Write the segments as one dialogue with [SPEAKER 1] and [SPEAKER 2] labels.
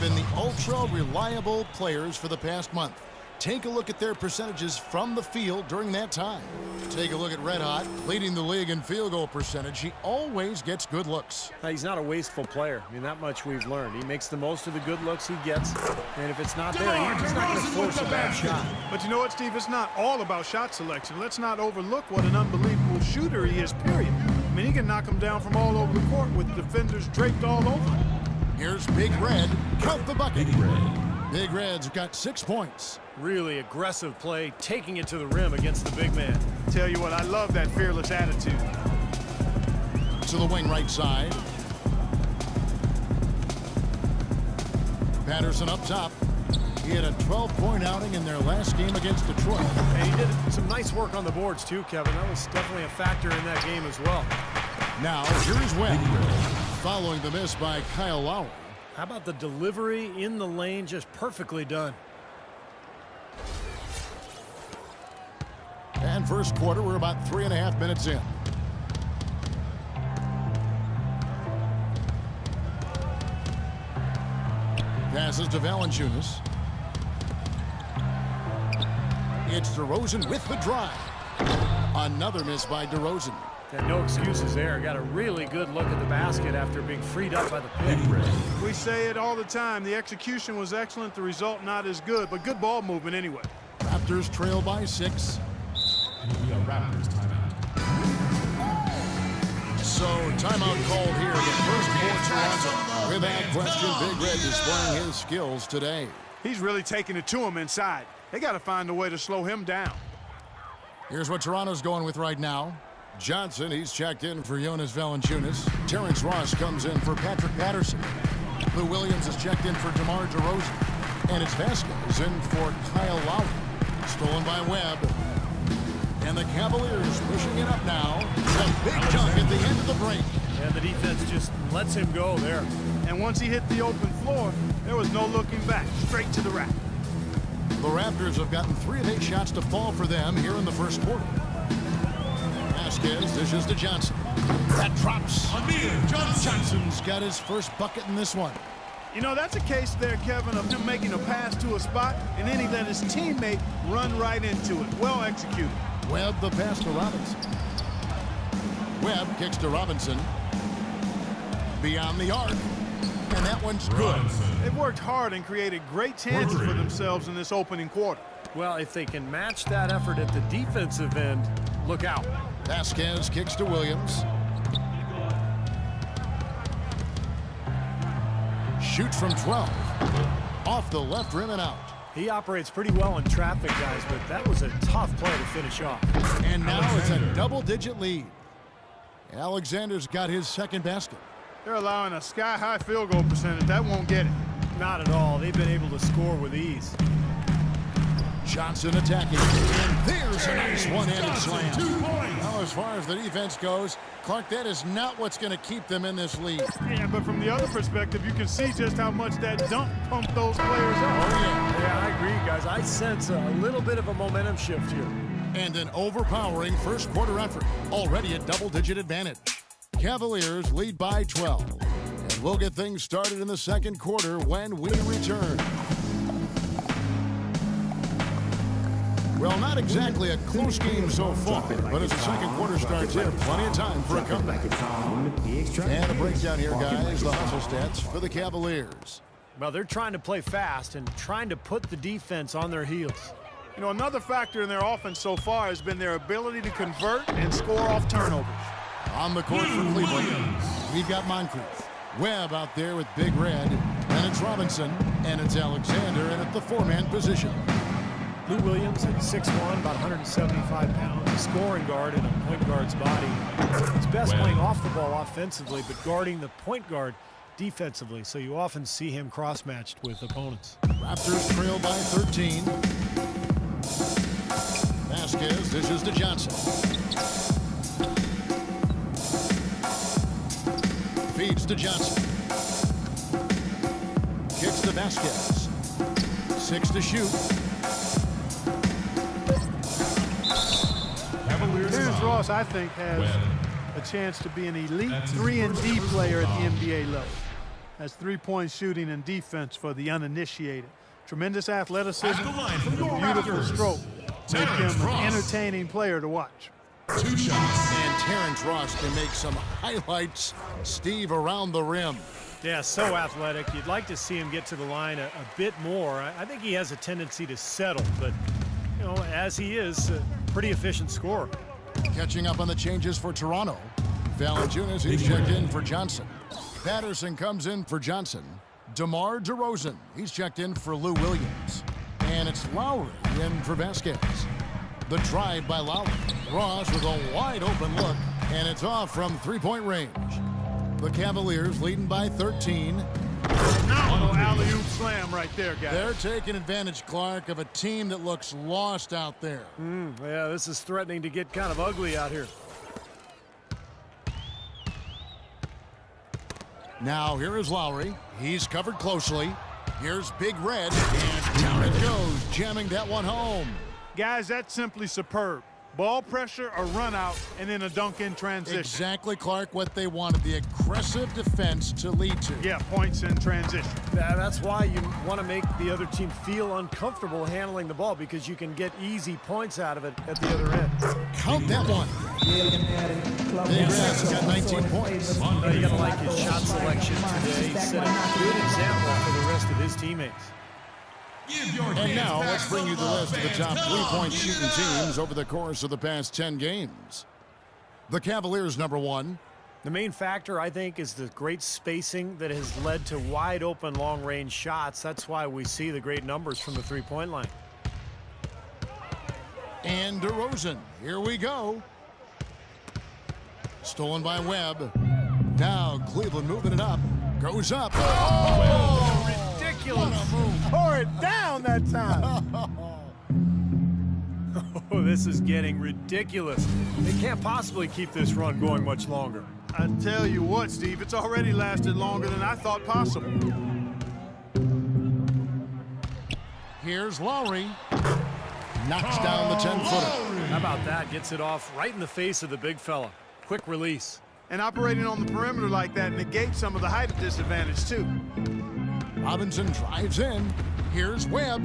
[SPEAKER 1] been the ultra-reliable players for the past month. Take a look at their percentages from the field during that time. Take a look at Red Hot, leading the league in field goal percentage. He always gets good looks.
[SPEAKER 2] He's not a wasteful player. I mean, that much we've learned. He makes the most of the good looks he gets, and if it's not there, he's just not going to force a bad shot.
[SPEAKER 3] But you know what, Steve? It's not all about shot selection. Let's not overlook what an unbelievable shooter he is, period. I mean, he can knock them down from all over the court with defenders draped all over him.
[SPEAKER 1] Here's Big Red. Count the bucket. Big Red's got 6 points.
[SPEAKER 2] Really aggressive play, taking it to the rim against the big man.
[SPEAKER 3] Tell you what, I love that fearless attitude.
[SPEAKER 1] To the wing right side. Patterson up top. He had a 12-point outing in their last game against Detroit.
[SPEAKER 2] And he did some nice work on the boards too, Kevin. That was definitely a factor in that game as well.
[SPEAKER 1] Now, here's Webb. Following the miss by Kyle Lowry.
[SPEAKER 2] How about the delivery in the lane? Just perfectly done.
[SPEAKER 1] And first quarter, we're about 3.5 minutes in. Passes to Valanciunas. It's DeRozan with the drive. Another miss by DeRozan.
[SPEAKER 2] And no excuses there. Got a really good look at the basket after being freed up by the pick.
[SPEAKER 3] We say it all the time. The execution was excellent. The result not as good, but good ball movement anyway.
[SPEAKER 1] Raptors trail by 6.
[SPEAKER 4] Raptors timeout.
[SPEAKER 1] So timeout called here. The first for Toronto. With that question, Big Red displaying his skills today.
[SPEAKER 3] He's really taking it to him inside. They got to find a way to slow him down.
[SPEAKER 1] Here's what Toronto's going with right now. Johnson, he's checked in for Jonas Valanciunas. Terrence Ross comes in for Patrick Patterson. Lou Williams is checked in for DeMar DeRozan. And it's Vasquez in for Kyle Lowry. Stolen by Webb. And the Cavaliers pushing it up now. A big dunk at the end of the break.
[SPEAKER 2] And the defense just lets him go there.
[SPEAKER 3] And once he hit the open floor, there was no looking back. Straight to the rack.
[SPEAKER 1] The Raptors have gotten 3 of 8 shots to fall for them here in the first quarter. Vasquez dishes to Johnson. That drops.
[SPEAKER 4] Amir Johnson.
[SPEAKER 1] Johnson's got his first bucket in this one.
[SPEAKER 3] You know, that's a case there, Kevin, of him making a pass to a spot, and then he let his teammate run right into it. Well executed.
[SPEAKER 1] Webb the pass to Robinson. Webb kicks to Robinson. Beyond the arc. And that one's good.
[SPEAKER 3] They've worked hard and created great chances for themselves in this opening quarter.
[SPEAKER 2] Well, if they can match that effort at the defensive end, look out.
[SPEAKER 1] Vasquez kicks to Williams. Shoots from 12. Off the left rim and out.
[SPEAKER 2] He operates pretty well in traffic, guys, but that was a tough play to finish off.
[SPEAKER 1] And now it's a double-digit lead. Alexander's got his second basket.
[SPEAKER 3] They're allowing a sky-high field goal percentage. That won't get it.
[SPEAKER 2] Not at all. They've been able to score with ease.
[SPEAKER 1] Johnson attacking. And there's a nice one-handed slam.
[SPEAKER 4] 2 points.
[SPEAKER 1] Now, as far as the defense goes, Clark, that is not what's going to keep them in this lead.
[SPEAKER 3] Yeah, but from the other perspective, you can see just how much that dunk pumped those players up.
[SPEAKER 2] Yeah, I agree, guys. I sense a little bit of a momentum shift here.
[SPEAKER 1] And an overpowering first quarter effort. Already a double-digit advantage. Cavaliers lead by 12. And we'll get things started in the second quarter when we return. Well, not exactly a close game so far, but as the second quarter starts here, plenty of time for a comeback. And a breakdown here, guys, the hustle stats for the Cavaliers.
[SPEAKER 2] Well, they're trying to play fast and trying to put the defense on their heels.
[SPEAKER 3] You know, another factor in their offense so far has been their ability to convert and score off turnovers.
[SPEAKER 1] On the court for Cleveland, we've got Moncrief. Webb out there with Big Red. And it's Robinson. And it's Alexander in at the 4-man position.
[SPEAKER 2] Lou Williams at 6'1", about 175 pounds, a scoring guard in a point guard's body. He's best playing off the ball offensively, but guarding the point guard defensively, so you often see him cross-matched with opponents.
[SPEAKER 1] Raptors trail by 13. Vasquez dishes to Johnson. Feeds to Johnson. Kicks to Vasquez. 6 to shoot.
[SPEAKER 3] Terrence Ross, I think, has a chance to be an elite 3-and-D player at the NBA level. That's three-point shooting and defense for the uninitiated. Tremendous athleticism,
[SPEAKER 4] At the line for your
[SPEAKER 3] beautiful
[SPEAKER 4] Raptors,
[SPEAKER 3] stroke. Make
[SPEAKER 4] Terrence
[SPEAKER 3] him an
[SPEAKER 4] Ross.
[SPEAKER 3] entertaining player to watch.
[SPEAKER 4] 2 shots.
[SPEAKER 1] And Terrence Ross can make some highlights, Steve, around the rim.
[SPEAKER 2] Yeah, so athletic. You'd like to see him get to the line a bit more. I think he has a tendency to settle, but, you know, as he is, a pretty efficient scorer.
[SPEAKER 1] Catching up on the changes for Toronto. Valanciunas, he's checked in for Johnson. Patterson comes in for Johnson. DeMar DeRozan, he's checked in for Lou Williams. And it's Lowry in for Vasquez. The drive by Lowry. Ross with a wide open look, and it's off from three-point range. The Cavaliers leading by 13.
[SPEAKER 3] Phenomenal alley-oop slam right there, guys.
[SPEAKER 1] They're taking advantage, Clark, of a team that looks lost out there.
[SPEAKER 2] Yeah, this is threatening to get kind of ugly out here.
[SPEAKER 1] Now here is Lowry. He's covered closely. Here's Big Red, and down it goes, jamming that one home.
[SPEAKER 3] Guys, that's simply superb. Ball pressure, a run out, and then a dunk in transition.
[SPEAKER 1] Exactly, Clark, what they wanted, the aggressive defense to lead to.
[SPEAKER 3] Yeah, points in transition.
[SPEAKER 2] Yeah, that's why you want to make the other team feel uncomfortable handling the ball, because you can get easy points out of it at the other end.
[SPEAKER 1] Count that one. Big Red's got 19 points.
[SPEAKER 2] You got to like his shot selection today. He set a good example for the rest of his teammates.
[SPEAKER 4] Give your
[SPEAKER 1] And
[SPEAKER 4] hands
[SPEAKER 1] now
[SPEAKER 4] back
[SPEAKER 1] let's bring you the
[SPEAKER 4] from
[SPEAKER 1] list of the top
[SPEAKER 4] fans.
[SPEAKER 1] three-point shooting teams over the course of the past 10 games. The Cavaliers, number one.
[SPEAKER 2] The main factor, I think, is the great spacing that has led to wide open long-range shots. That's why we see the great numbers from the three-point line.
[SPEAKER 1] And DeRozan. Here we go. Stolen by Webb. Now Cleveland moving it up. Goes up.
[SPEAKER 2] Oh, ridiculous.
[SPEAKER 1] What a move.
[SPEAKER 2] Pour it down that time. Oh, this is getting ridiculous. They can't possibly keep this run going much longer.
[SPEAKER 3] I tell you what, Steve, it's already lasted longer than I thought possible.
[SPEAKER 1] Here's Lowry. Knocks down the 10-footer.
[SPEAKER 2] How about that? Gets it off right in the face of the big fella. Quick release.
[SPEAKER 3] And operating on the perimeter like that negates some of the height disadvantage, too.
[SPEAKER 1] Robinson drives in. Here's Webb.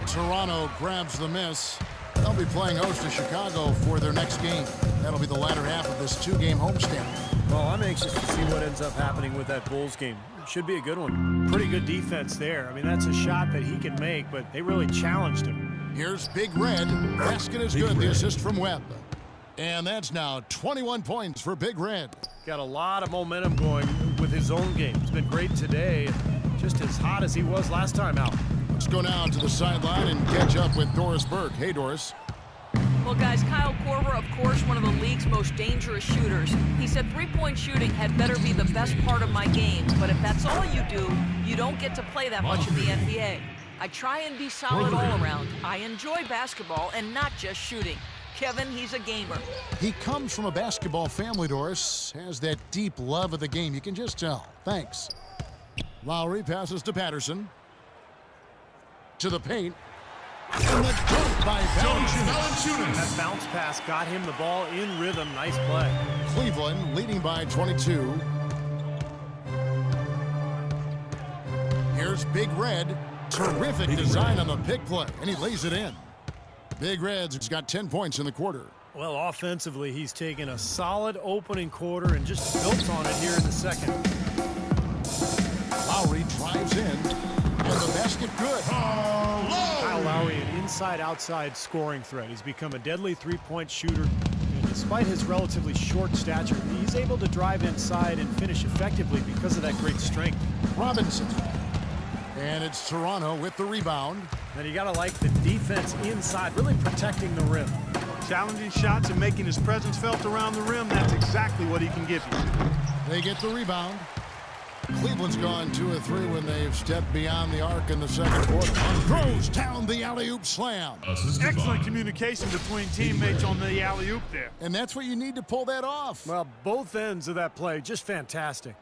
[SPEAKER 1] Toronto grabs the miss. They'll be playing host to Chicago for their next game. That'll be the latter half of this two-game homestand.
[SPEAKER 2] Well, I'm anxious to see what ends up happening with that Bulls game. It should be a good one. Pretty good defense there. I mean, that's a shot that he can make, but they really challenged him.
[SPEAKER 1] Here's Big Red. Basket is good. The assist from Webb. And that's now 21 points for Big Red.
[SPEAKER 2] Got a lot of momentum going with his own game. He's been great today, just as hot as he was last time out.
[SPEAKER 1] Let's go now to the sideline and catch up with Doris Burke. Hey, Doris.
[SPEAKER 5] Well, guys, Kyle Korver, of course, one of the league's most dangerous shooters. He said three-point shooting had better be the best part of my game, but if that's all you do, you don't get to play that much in the NBA. I try and be solid all around. I enjoy basketball and not just shooting. Kevin, he's a gamer.
[SPEAKER 1] He comes from a basketball family, Doris. Has that deep love of the game. You can just tell. Thanks. Lowry passes to Patterson. To the paint. And the dunk by Valanciunas.
[SPEAKER 2] That bounce pass got him the ball in rhythm. Nice play.
[SPEAKER 1] Cleveland leading by 22. Here's Big Red. Terrific design on the pick play, and he lays it in. Big Red's got 10 points in the quarter.
[SPEAKER 2] Well, offensively, he's taken a solid opening quarter and just built on it here in the second.
[SPEAKER 1] Lowry drives in, and the basket good.
[SPEAKER 2] Kyle Lowry, an inside-outside scoring threat. He's become a deadly three-point shooter. And despite his relatively short stature, he's able to drive inside and finish effectively because of that great strength.
[SPEAKER 1] Robinson. And it's Toronto with the rebound.
[SPEAKER 2] And you got to like the defense inside, really protecting the rim.
[SPEAKER 3] Challenging shots and making his presence felt around the rim, that's exactly what he can give you.
[SPEAKER 1] They get the rebound. Cleveland's gone 2 of 3 when they've stepped beyond the arc in the second quarter. Throws down the alley-oop slam.
[SPEAKER 3] Excellent communication between teammates on the alley-oop there.
[SPEAKER 1] And that's what you need to pull that off.
[SPEAKER 2] Well, both ends of that play, just fantastic.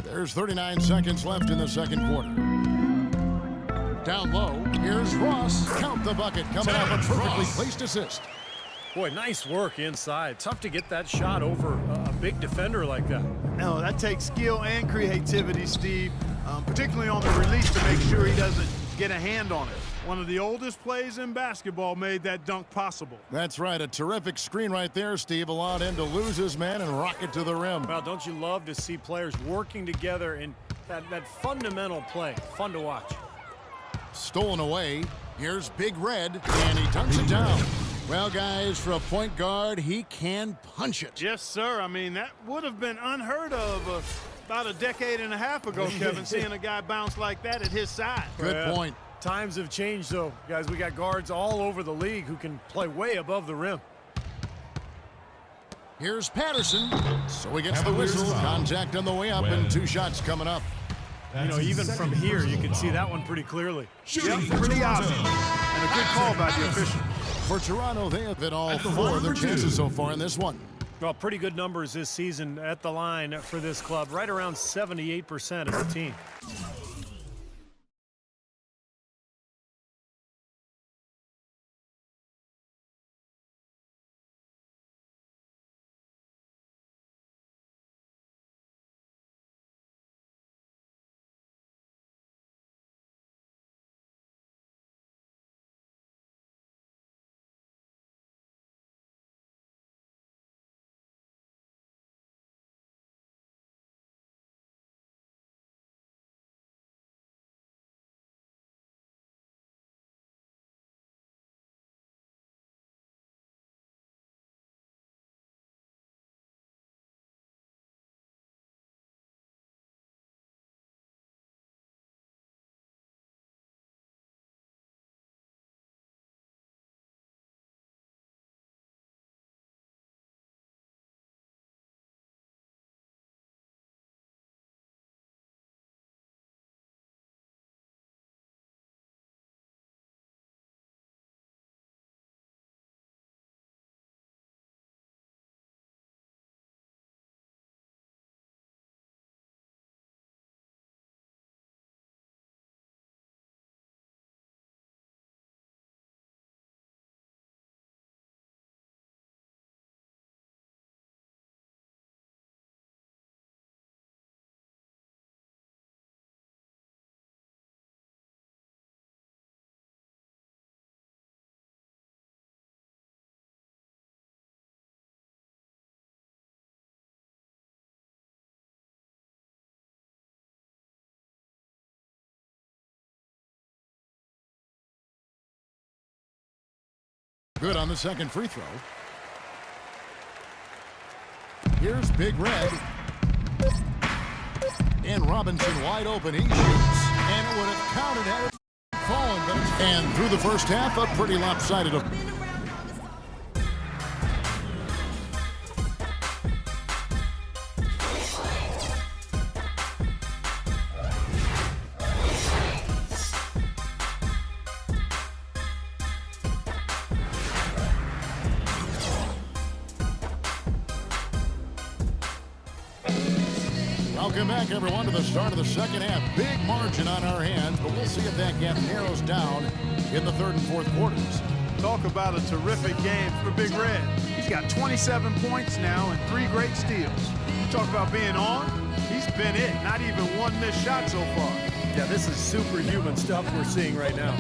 [SPEAKER 1] There's 39 seconds left in the second quarter. Down low, here's Ross. Count the bucket, coming off a perfectly placed assist.
[SPEAKER 2] Boy, nice work inside. Tough to get that shot over big defender like that.
[SPEAKER 3] No, that takes skill and creativity, Steve, particularly on the release to make sure he doesn't get a hand on it. One of the oldest plays in basketball made that dunk possible.
[SPEAKER 1] That's right. A terrific screen right there, Steve. Allowed him to lose his man and rock it to the rim.
[SPEAKER 2] Well, don't you love to see players working together in that fundamental play? Fun to watch.
[SPEAKER 1] Stolen away. Here's Big Red, and he dunks it down. Well, guys, for a point guard, he can punch it.
[SPEAKER 3] Yes, sir. I mean, that would have been unheard of about a decade and a half ago, Kevin, seeing a guy bounce like that at his size.
[SPEAKER 1] Good point.
[SPEAKER 2] Times have changed, though. Guys, we got guards all over the league who can play way above the rim.
[SPEAKER 1] Here's Patterson. So he gets the whistle. Contact on the way up, and 2 shots coming up.
[SPEAKER 2] You know, even from here, you can see that one pretty clearly.
[SPEAKER 3] Yep, pretty obvious. And a good call by the official.
[SPEAKER 1] For Toronto, they have been all 4 of their chances so far in this one.
[SPEAKER 2] Well, pretty good numbers this season at the line for this club, right around 78% of the team.
[SPEAKER 1] Good on the second free throw. Here's Big Red. And Robinson wide open. He shoots. And it would have counted had it fallen. And through the first half, a pretty lopsided. Welcome back, everyone, to the start of the second half. Big margin on our hands, but we'll see if that gap narrows down in the third and fourth quarters.
[SPEAKER 3] Talk about a terrific game for Big Red. He's got 27 points now and 3 great steals. You talk about being on, he's been it. Not even one missed shot so far.
[SPEAKER 2] Yeah, this is superhuman stuff we're seeing right now.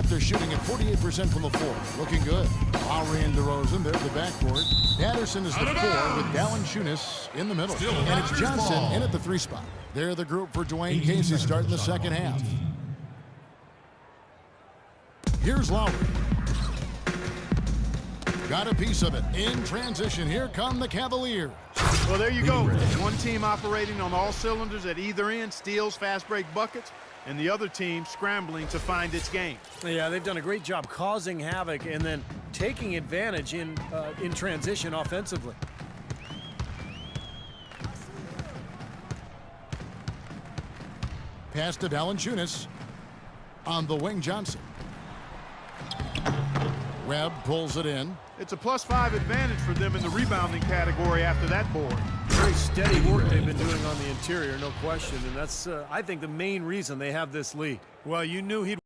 [SPEAKER 1] They're shooting at 48% from the floor. Looking good. Lowry and DeRozan, there's the backcourt. Patterson is the 4 with Valanciunas in the middle. And it's Johnson in at the 3 spot. They're the group for Dwayne Casey starting the second half. Here's Lowry. Got a piece of it. In transition, here come the Cavaliers.
[SPEAKER 3] Well, there you go. One team operating on all cylinders at either end, steals, fast break buckets, and the other team scrambling to find its game.
[SPEAKER 2] Yeah, they've done a great job causing havoc and then taking advantage in transition offensively.
[SPEAKER 1] Pass to Valanciunas on the wing. Johnson Webb pulls it in.
[SPEAKER 3] It's a +5 advantage for them in the rebounding category after that board.
[SPEAKER 2] Very steady work they've been doing on the interior, no question. And that's, I think, the main reason they have this lead. Well, you knew he'd